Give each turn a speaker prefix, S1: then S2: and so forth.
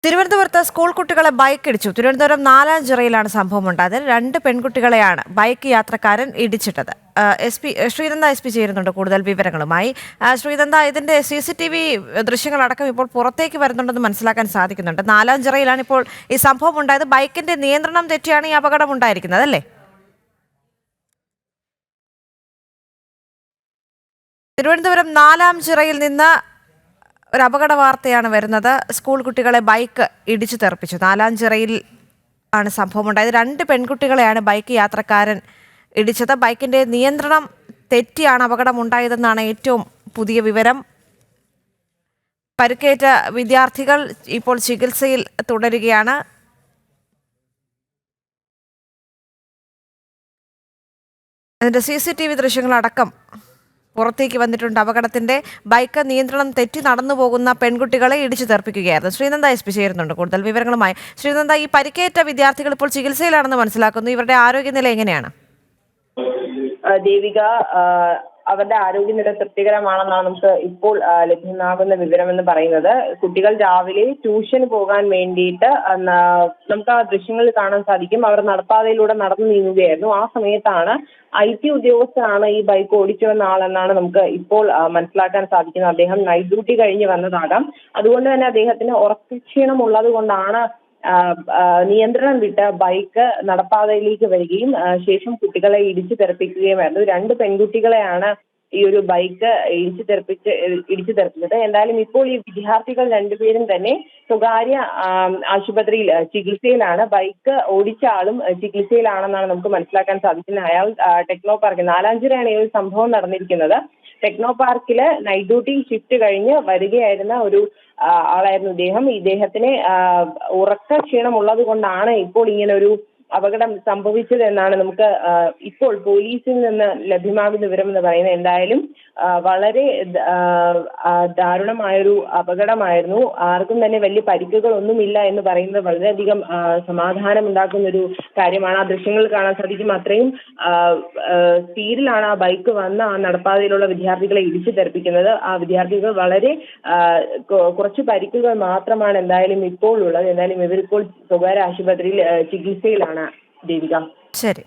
S1: തിരുവനന്തപുരത്ത് സ്കൂൾ കുട്ടികളെ ബൈക്കിടിച്ചു. തിരുവനന്തപുരം നാലാഞ്ചിറയിലാണ് സംഭവം ഉണ്ടായത്. 2 പെൺകുട്ടികളെയാണ് ബൈക്ക് യാത്രക്കാരൻ ഇടിച്ചിട്ടത്. ശ്രീനന്ദ എസ് പി ചേരുന്നുണ്ട് കൂടുതൽ വിവരങ്ങളുമായി. ശ്രീനന്ദ, ഇതിന്റെ CCTV ദൃശ്യങ്ങളടക്കം ഇപ്പോൾ പുറത്തേക്ക് വരുന്നുണ്ടെന്ന് മനസ്സിലാക്കാൻ സാധിക്കുന്നുണ്ട്. നാലാഞ്ചിറയിലാണ് ഇപ്പോൾ ഈ സംഭവം ഉണ്ടായത്. ബൈക്കിന്റെ നിയന്ത്രണം തെറ്റിയാണ് ഈ അപകടം ഉണ്ടായിരിക്കുന്നത്, അല്ലേ? തിരുവനന്തപുരം നാലാഞ്ചിറയിൽ നിന്ന് ഒരു അപകട വാർത്തയാണ് വരുന്നത്. സ്കൂൾ കുട്ടികളെ ബൈക്ക് ഇടിച്ചു തെറിപ്പിച്ചു. നാലാഞ്ചിറയിൽ ആണ് സംഭവം ഉണ്ടായത്. 2 പെൺകുട്ടികളെയാണ് ബൈക്ക് യാത്രക്കാരൻ ഇടിച്ചത്. ബൈക്കിന്റെ നിയന്ത്രണം തെറ്റിയാണ് അപകടം ഉണ്ടായതെന്നാണ് ഏറ്റവും പുതിയ വിവരം. പരിക്കേറ്റ വിദ്യാർത്ഥികൾ ഇപ്പോൾ ചികിത്സയിൽ തുടരുകയാണ്. അതിന്റെ CCTV ദൃശ്യങ്ങളടക്കം പുറത്തേക്ക് വന്നിട്ടുണ്ട്. അപകടത്തിന്റെ ബൈക്ക് നിയന്ത്രണം തെറ്റി നടന്നു പോകുന്ന പെൺകുട്ടികളെ ഇടിച്ചു തെറിപ്പിക്കുകയായിരുന്നു. ശ്രീനന്ദ എസ് പി ചേരുന്നുണ്ട് കൂടുതൽ വിവരങ്ങളുമായി. ശ്രീനന്ദ, ഈ പരിക്കേറ്റ വിദ്യാർത്ഥികൾ ഇപ്പോൾ ചികിത്സയിലാണെന്ന് മനസ്സിലാക്കുന്നു. ഇവരുടെ ആരോഗ്യനില എങ്ങനെയാണ്?
S2: ദേവിക, അവരുടെ ആരോഗ്യനില തൃപ്തികരമാണെന്നാണ് നമുക്ക് ഇപ്പോൾ ലഭ്യമാകുന്ന വിവരമെന്ന് പറയുന്നത്. കുട്ടികൾ രാവിലെ ട്യൂഷന് പോകാൻ വേണ്ടിയിട്ട് നമുക്ക് ആ ദൃശ്യങ്ങളിൽ കാണാൻ സാധിക്കും. അവർ നടപ്പാതയിലൂടെ നടന്നു നീങ്ങുകയായിരുന്നു. ആ സമയത്താണ് IT ഉദ്യോഗസ്ഥനാണ് ഈ ബൈക്ക് ഓടിച്ചു വന്ന ആളെന്നാണ് നമുക്ക് ഇപ്പോൾ മനസ്സിലാക്കാൻ സാധിക്കുന്നത്. അദ്ദേഹം നൈറ്റ് ഡ്യൂട്ടി കഴിഞ്ഞ് വന്നതാകാം. അതുകൊണ്ട് തന്നെ അദ്ദേഹത്തിന് ഉറക്കക്ഷീണം ഉള്ളത് കൊണ്ടാണ് നിയന്ത്രണം വിട്ട് ബൈക്ക് നടപ്പാതയിലേക്ക് വരികയും ശേഷം കുട്ടികളെ ഇടിച്ചു തെറിപ്പിക്കുകയുമായിരുന്നു. 2 പെൺകുട്ടികളെയാണ് ഈ ഒരു ബൈക്ക് ഇടിച്ചു തെറിപ്പിച്ചത്. എന്തായാലും ഇപ്പോൾ ഈ വിദ്യാർത്ഥികൾ 2 പേരും തന്നെ സ്വകാര്യ ആശുപത്രിയിൽ ചികിത്സയിലാണ്. ബൈക്ക് ഓടിച്ച ആളും ചികിത്സയിലാണെന്നാണ് നമുക്ക് മനസ്സിലാക്കാൻ സാധിക്കുന്നത്. അയാൾ ടെക്നോ പാർക്ക്, നാലാഞ്ചിറയാണ് ഈ ഒരു സംഭവം നടന്നിരിക്കുന്നത്. ടെക്നോ പാർക്കില് നൈറ്റ് ഡ്യൂട്ടി ഷിഫ്റ്റ് കഴിഞ്ഞ് വരികയായിരുന്ന ഒരു ആളായിരുന്നു ഇദ്ദേഹം. ഇദ്ദേഹത്തിന് ഉറക്ക ക്ഷീണം ഉള്ളത് കൊണ്ടാണ് ഇപ്പോൾ ഇങ്ങനെ ഒരു അപകടം സംഭവിച്ചത് എന്നാണ് നമുക്ക് ഇപ്പോൾ പോലീസിൽ നിന്ന് ലഭ്യമാകുന്ന വിവരമെന്ന് പറയുന്നത്. എന്തായാലും വളരെ ദാരുണമായൊരു അപകടമായിരുന്നു. ആർക്കും തന്നെ വലിയ പരിക്കുകളൊന്നുമില്ല എന്ന് പറയുന്നത് വളരെയധികം സമാധാനം ഉണ്ടാക്കുന്ന ഒരു കാര്യമാണ്. ആ ദൃശ്യങ്ങൾ കാണാൻ സാധിക്കും. അത്രയും സ്പീഡിലാണ് ആ ബൈക്ക് വന്ന് ആ നടപ്പാതയിലുള്ള വിദ്യാർത്ഥികളെ ഇടിച്ചു തെറിപ്പിക്കുന്നത്. ആ വിദ്യാർത്ഥികൾ വളരെ കുറച്ച് പരിക്കുകൾ മാത്രമാണ് എന്തായാലും ഇപ്പോൾ ഉള്ളത്. എന്തായാലും ഇവരിപ്പോൾ സ്വകാര്യ ആശുപത്രിയിൽ ചികിത്സയിലാണ്. ദേവിക,
S1: ശരി.